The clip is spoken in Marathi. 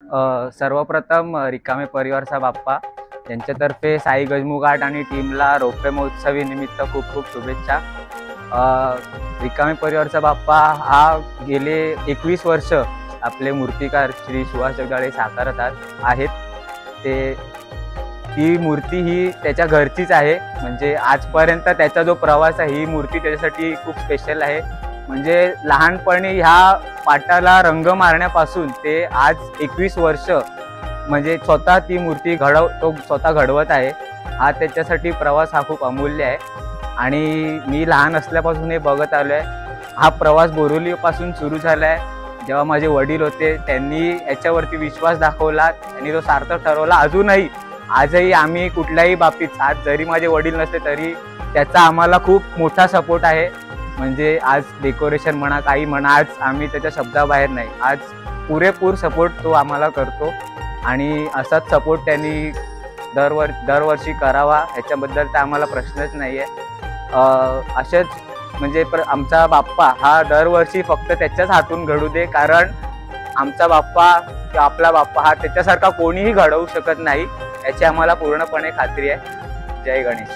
सर्वप्रथम रिकामे परिवारचा बाप्पा यांच्यातर्फे साई गजमुघाट आणि टीमला रौप्य महोत्सवी निमित्त खूप खूप शुभेच्छा। रिकामे परिवारचा बाप्पा हा गेले 21 वर्ष आपले मूर्तिकार श्री सुहास जगदाळे साकारत आहेत। ती मूर्ती ही त्याच्या घरचीच आहे, म्हणजे आजपर्यंत त्याचा जो प्रवास आहे ही मूर्ती त्याच्यासाठी खूप स्पेशल आहे। म्हणजे लहानपणी ह्या पाटाला रंग मारण्यापासून ते आज 21 वर्ष म्हणजे स्वतः ती मूर्ती तो स्वतः घडवत आहे। हा त्याच्यासाठी प्रवास हा खूप अमूल्य आहे आणि मी लहान असल्यापासून हे बघत आलोय। हा प्रवास बोरिवलीपासून सुरू झालाय। जेव्हा माझे वडील होते त्यांनी याच्यावरती विश्वास दाखवला, त्यांनी तो सार्थक ठरवला। आजही आम्ही कुठल्याही बाबतीत, आज जरी माझे वडील नसते तरी त्याचा आम्हाला खूप मोठा सपोर्ट आहे। म्हणजे आज डेकोरेशन म्हणा, काही म्हणा, आज आम्ही त्याच्या शब्दाबाहेर नाही, आज पुरेपूर सपोर्ट तो आम्हाला करतो आणि असाच सपोर्ट त्यांनी दरवर्षी करावा ह्याच्याबद्दल तर आम्हाला प्रश्नच नाही आहे। असेच म्हणजे आमचा बाप्पा हा दरवर्षी फक्त त्याच्याच हातून घडू दे, कारण आमचा बाप्पा किंवा आपला बाप्पा हा त्याच्यासारखा कोणीही घडवू शकत नाही याची आम्हाला पूर्णपणे खात्री आहे। जय गणेश।